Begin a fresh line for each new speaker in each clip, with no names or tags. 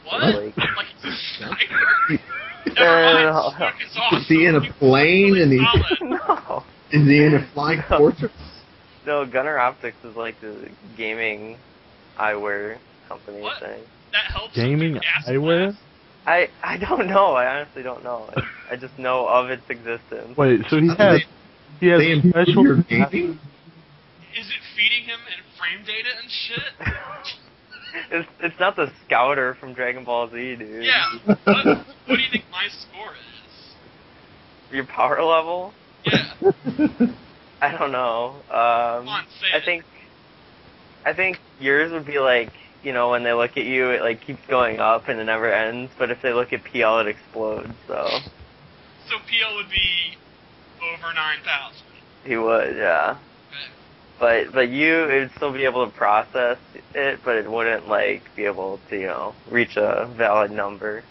What?
Like
He's a sniper? Never mind,
no.
Snook is awesome.
Is he in a plane and he...
No.
Is he in a flying fortress?
No, Gunner Optics is like the gaming eyewear company
What?
thing.
That helps
Gaming
with acid
eyewear?
blast?
I don't know. I honestly don't know. I just know of its existence.
Wait, so he
How do
has
they improve
special
your gaming?
Is it feeding him in frame data and shit?
It's not the Scouter from Dragon Ball Z, dude.
Yeah. What do you think my score is?
Your power level?
Yeah.
I don't know.
Come on, say it.
I think yours would be like, you know, when they look at you, it like keeps going up and it never ends. But if they look at PL, it explodes. So
PL would be over 9,000.
he would, yeah.
Okay.
But you, it would still be able to process it, but it wouldn't like be able to, you know, reach a valid number.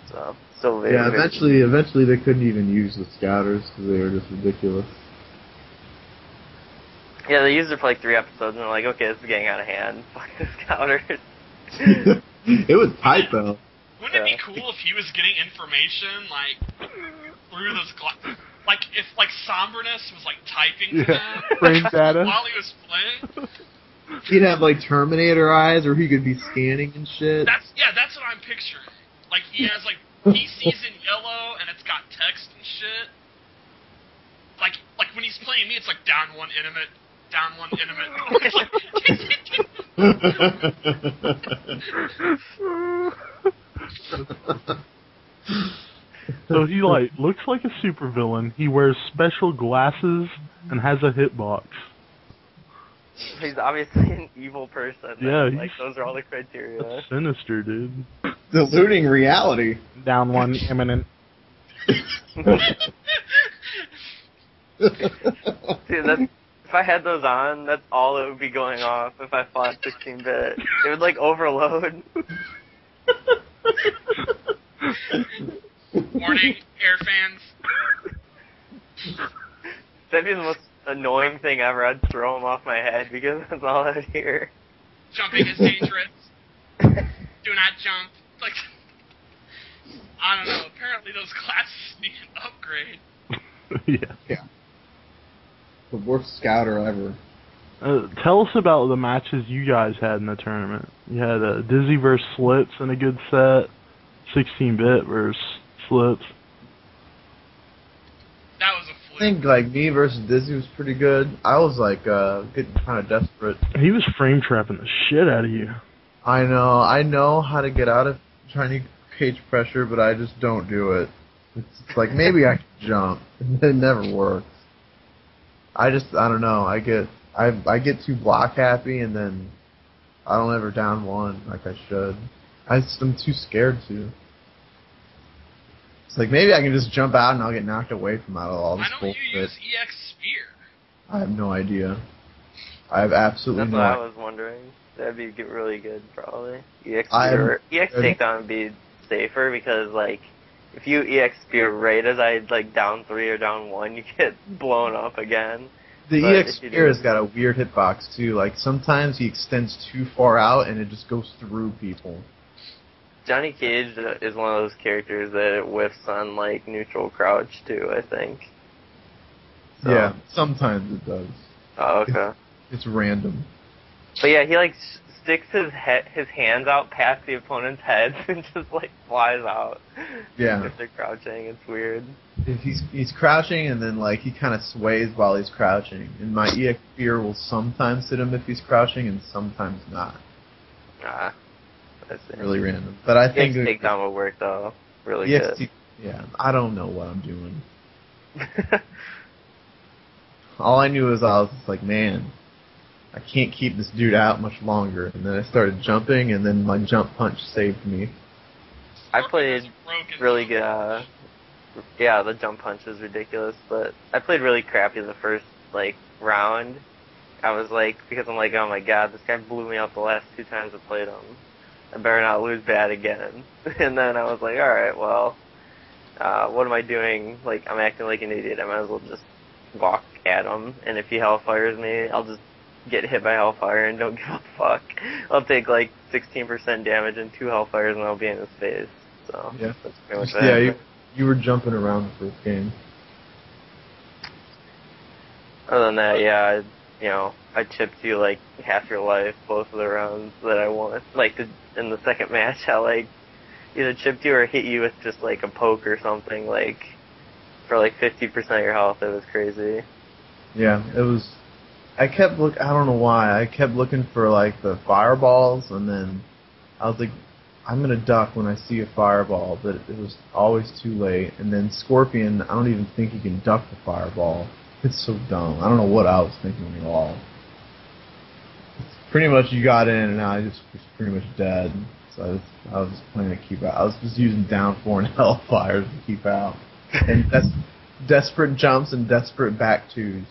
So
Yeah, eventually they couldn't even use the scouters because they were just ridiculous.
Yeah, they used it for like 3 episodes, and they're like, okay, this is getting out of hand. Fuck the Scouters.
It was tight though.
Wouldn't it be cool if he was getting information, like, through those like, if, like, Somberness was, like, typing to him
frame data.
while he was playing?
He'd have like Terminator eyes, or he could be scanning and shit.
That's what I'm picturing. Like, he has, like, he sees in yellow, and it's got text and shit. Like when he's playing me, it's like, down 1 intimate, down 1 intimate. It's like...
So he like looks like a supervillain. He wears special glasses and has a hitbox.
He's obviously an evil person.
Yeah,
like those are all the criteria.
That's sinister, dude.
Diluting reality.
Down 1 imminent.
Dude, if I had those on, that's all that would be going off if I fought 16-bit. It would like overload.
Warning, air fans.
That'd be the most annoying thing ever. I'd throw them off my head because that's all I'd hear.
Jumping is dangerous. Do not jump. Like, I don't know. Apparently those classes need an upgrade.
Yeah. The worst scouter ever.
Tell us about the matches you guys had in the tournament. You had Dizzy versus Slits in a good set, 16-bit versus Slits.
That was a
I
fluke.
think like me versus Dizzy was pretty good. I was like getting kind of desperate.
He was frame trapping the shit out of you.
I know how to get out of trying to cage pressure, but I just don't do it. It's like maybe I can jump. It never works. I don't know. I get too block happy, and then I don't ever down 1 like I should. I'm too scared to. It's like maybe I can just jump out and I'll get knocked away from out of all this
Why don't
bullshit.
you use EX Spear?
I have no idea. I have absolutely
That's
no
what I
idea.
was wondering. That'd be really good, probably. EX Takedown would be safer because, like, if you EX Spear right as I, like, down 3 or down 1, you get blown up again.
The
But
EX Spear has got a weird hitbox, too. Like, sometimes he extends too far out and it just goes through people.
Johnny Cage is one of those characters that it whiffs on, like, neutral crouch, too, I think. So.
Yeah, sometimes it does.
Oh, okay.
It's random.
But yeah, he, like, sticks his hands out past the opponent's heads and just, like, flies out.
Yeah.
If they're crouching, it's weird.
He's crouching and then like he kind of sways while he's crouching. And my EX Spear will sometimes hit him if he's crouching and sometimes not.
That's
Really random. But I think
EX Takedown will work though. Really good.
Yeah, I don't know what I'm doing. All I knew was I was just like, man, I can't keep this dude out much longer. And then I started jumping, and then my jump punch saved me.
I played really good. Yeah, the jump punch was ridiculous, but I played really crappy the first, like, round. I was like, because I'm like, oh my god, this guy blew me out the last 2 times I played him. I better not lose bad again. And then I was like, alright, well, what am I doing? Like, I'm acting like an idiot. I might as well just walk at him, and if he hellfires me, I'll just get hit by Hellfire and don't give a fuck. I'll take like 16% damage and 2 Hellfires and I'll be in his face. So
yeah,
that's pretty much what
yeah.
happened.
You were jumping around the first game.
Other than that, yeah, I chipped you like half your life both of the rounds that I won. Like in the second match, I like either chipped you or hit you with just like a poke or something like for like 50% of your health. It was crazy.
Yeah, it was. I don't know why. I kept looking for like the fireballs, and then I was like, I'm gonna duck when I see a fireball, but it was always too late. And then Scorpion, I don't even think you can duck the fireball. It's so dumb. I don't know what I was thinking at all. It's pretty much you got in, and I just was pretty much dead. So I was just playing to keep out. I was just using down 4 and Hellfires to keep out. And that's desperate jumps and desperate back twos.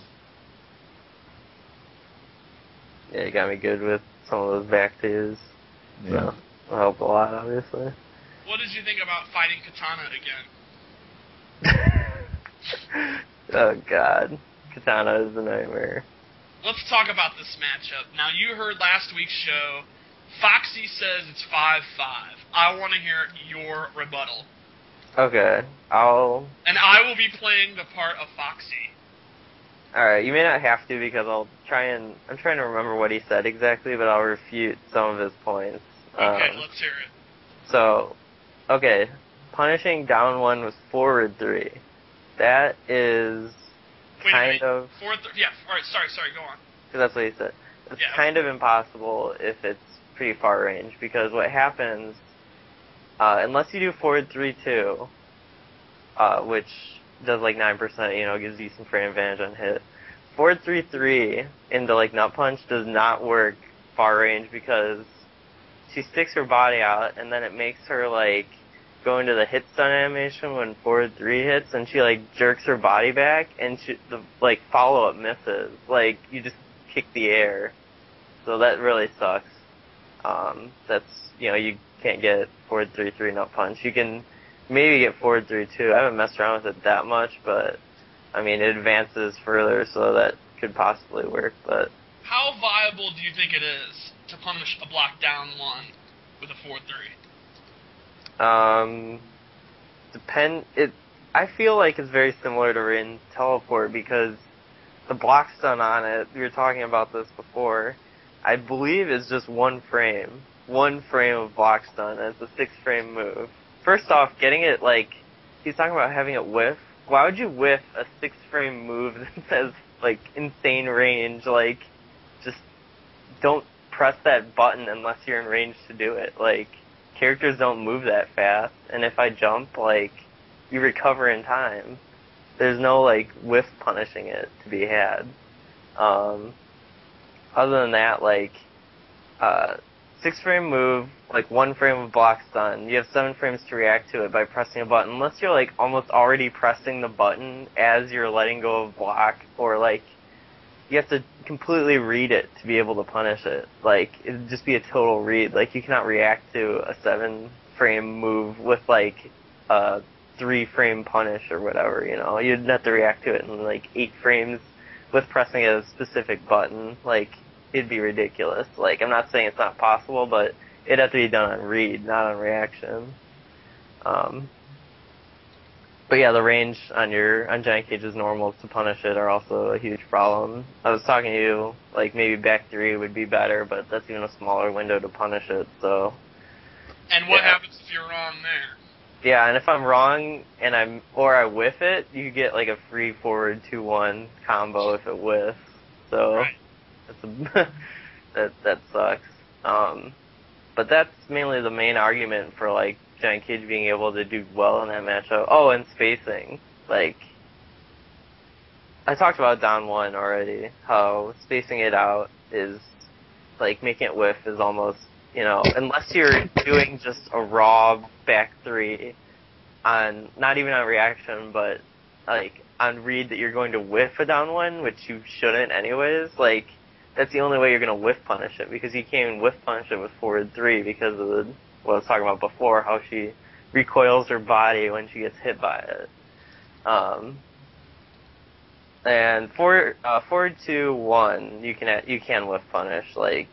Yeah, you got me good with some of those back twos.
Yeah.
So it helped a lot, obviously.
What did you think about fighting Kitana again?
Oh god. Kitana is a nightmare.
Let's talk about this matchup. Now, you heard last week's show. Foxy says it's 5-5. I want to hear your rebuttal.
Okay,
And I will be playing the part of Foxy.
Alright, you may not have to because I'm trying to remember what he said exactly, but I'll refute some of his points.
Okay, let's hear it.
So, okay, punishing down 1 with forward 3. That is kind of...
Yeah, alright, sorry, go on.
Because that's what he said. It's
Yeah.
kind of impossible if it's pretty far range, because what happens, unless you do forward 3-2, which does like 9%, gives you some frame advantage on hit. Forward 3-3 into like Nut Punch does not work far range because she sticks her body out and then it makes her like go into the hit stun animation when forward 3 hits and she like jerks her body back and the like follow up misses. Like you just kick the air. So that really sucks. That's you can't get forward 3-3 Nut Punch. You can maybe get forward 3-2. I haven't messed around with it that much, but I mean it advances further, so that could possibly work. But
how viable do you think it is to punish a block down 1 with a forward 3?
I feel like it's very similar to Rain's teleport because the block stun on it, we were talking about this before, I believe is just 1 frame. 1 frame of block stun, and it's a 6-frame move. First off, getting it, like, he's talking about having it whiff. Why would you whiff a 6-frame move that says, like, insane range? Like, just don't press that button unless you're in range to do it. Like, characters don't move that fast, and if I jump, like, you recover in time. There's no, like, whiff punishing it to be had. Other than that, like, 6-frame move, like 1 frame of block stun, you have 7 frames to react to it by pressing a button, unless you're, like, almost already pressing the button as you're letting go of block, or, like, you have to completely read it to be able to punish it. Like, it'd just be a total read. Like, you cannot react to a 7-frame move with, like, a 3-frame punish or whatever, You'd have to react to it in, like, 8 frames with pressing a specific button. Like, it'd be ridiculous. Like, I'm not saying it's not possible, but it'd have to be done on read, not on reaction. But yeah, the range on Giant Cage's normals to punish it are also a huge problem. I was talking to you, like, maybe back 3 would be better, but that's even a smaller window to punish it, so...
And what happens if you're wrong there?
Yeah, and if I'm wrong and I whiff it, you get like a free forward 2-1 combo if it whiffs. So
right.
that sucks. But that's mainly the main argument for like Giant Cage being able to do well in that matchup. Oh, and spacing. Like I talked about down 1 already, how spacing it out is like making it whiff is almost unless you're doing just a raw back 3 on, not even on reaction, but like on read that you're going to whiff a down 1, which you shouldn't anyways, like that's the only way you're going to whiff punish it, because you can't even whiff punish it with forward 3 because of what I was talking about before, how she recoils her body when she gets hit by it. And forward 2-1, you can whiff punish, like,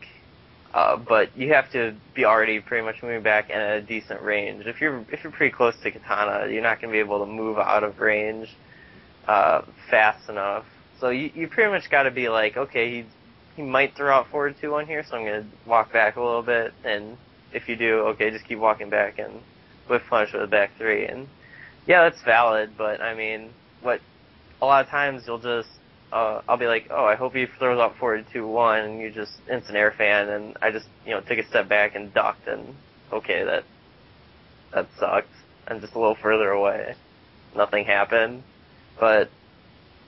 but you have to be already pretty much moving back in a decent range. If you're pretty close to Kitana, you're not gonna be able to move out of range fast enough. So you pretty much got to be like, okay, he might throw out forward 2-1 here, so I'm gonna walk back a little bit, and if you do, okay, just keep walking back and whiff punish with a back 3, and yeah, that's valid. But I mean, a lot of times you'll just, I'll be like, oh, I hope he throws out forward 2-1, and you just instant air fan, and I just, took a step back and ducked, and okay, that sucked. I'm just a little further away. Nothing happened. But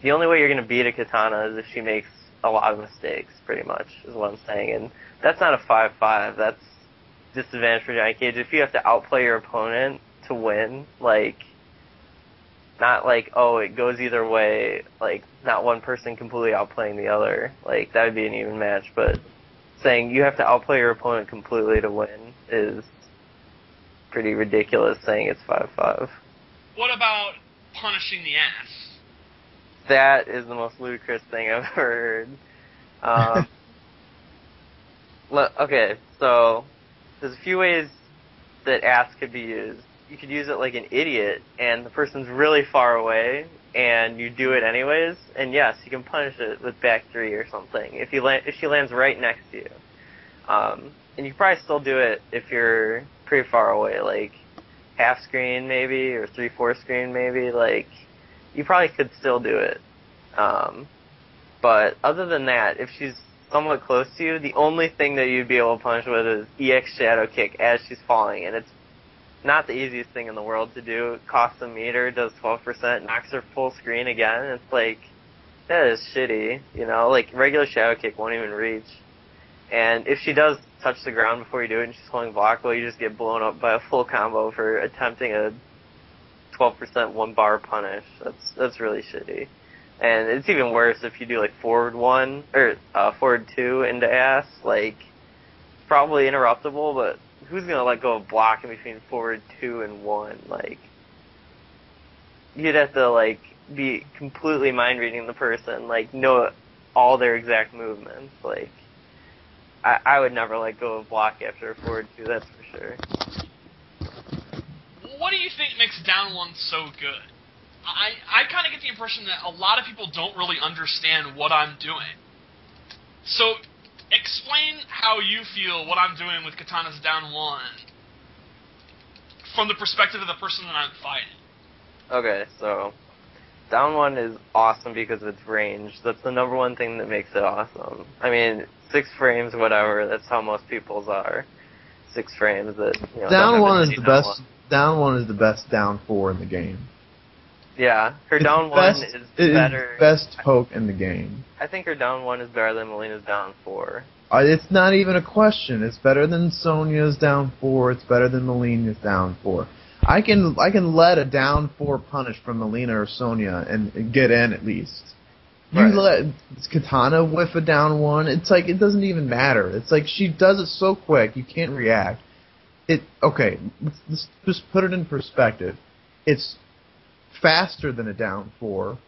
the only way you're going to beat a Kitana is if she makes a lot of mistakes, pretty much, is what I'm saying. And that's not a 5-5. That's disadvantage for Johnny Cage. If you have to outplay your opponent to win, like, not like, oh, it goes either way, like, not one person completely outplaying the other. Like, that would be an even match. But saying you have to outplay your opponent completely to win is pretty ridiculous, saying it's 5-5.
What about punishing the ass?
That is the most ludicrous thing I've ever heard. Okay, so there's a few ways that ass could be used. You could use it like an idiot, and the person's really far away, and you do it anyways, and yes, you can punish it with back 3 or something if she lands right next to you. And you can probably still do it if you're pretty far away, like half screen maybe, or 3/4 screen maybe, like, you probably could still do it. But other than that, if she's somewhat close to you, the only thing that you'd be able to punish with is EX Shadow Kick as she's falling, and it's not the easiest thing in the world to do. It costs a meter, does 12%, knocks her full screen again, and it's like, that is shitty, like, regular Shadow Kick won't even reach. And if she does touch the ground before you do it and she's holding block, well, you just get blown up by a full combo for attempting a 12% 1-bar punish. That's really shitty. And it's even worse if you do like forward 1 or forward 2 into ass. Like, probably interruptible, but who's gonna let go of block in between forward 2 and 1? Like, you'd have to like be completely mind reading the person, like know all their exact movements. Like, I would never let go of block after a forward 2, that's for sure.
What do you think makes down 1 so good? I kind of get the impression that a lot of people don't really understand what I'm doing. So, explain how you feel what I'm doing with Kitana's down 1 from the perspective of the person that I'm fighting.
Okay, so down 1 is awesome because of its range. That's the number one thing that makes it awesome. I mean, 6 frames, whatever, that's how most people's are. 6 frames that,
down 1 is the best. Down 1 is the best down 4 in the game.
Yeah, her
it's
down 1 is better.
It's best poke in the game.
I think her down 1 is better than Melina's down 4.
It's not even a question. It's better than Sonya's down 4. It's better than Melina's down 4. I can let a down 4 punish from Melina or Sonya and get in at least. You
Right.
let Kitana whiff a down 1. It's like, it doesn't even matter. It's like she does it so quick you can't react. Okay, let's just put it in perspective. It's faster than a down 4,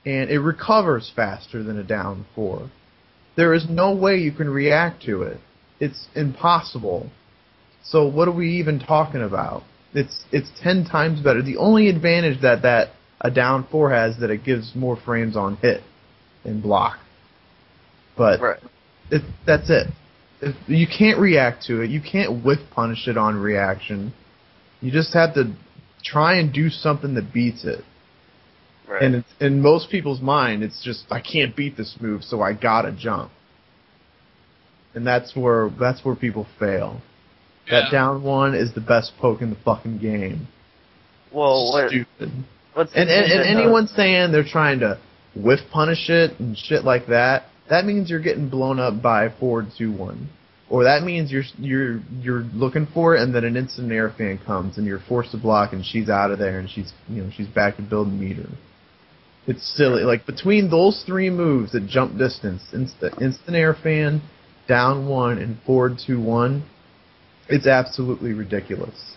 and it recovers faster than a down 4. There is no way you can react to it. It's impossible. So what are we even talking about? It's 10 times better. The only advantage that a down 4 has that it gives more frames on hit and block. But
Right.
That's it. You can't react to it. You can't whiff punish it on reaction. You just have to try and do something that beats it.
Right.
And it's, in most people's mind, it's just, I can't beat this move, so I gotta jump. And that's where people fail.
Yeah.
That down 1 is the best poke in the fucking game.
Well,
Stupid.
what's
And anyone saying they're trying to whiff punish it and shit like that, that means you're getting blown up by forward 2-1. Or that means you're looking for it, and then an instant air fan comes, and you're forced to block, and she's out of there, and she's back to building meter. It's silly. Like, between those 3 moves at jump distance, instant air fan, down 1, and forward 2-1, it's absolutely ridiculous.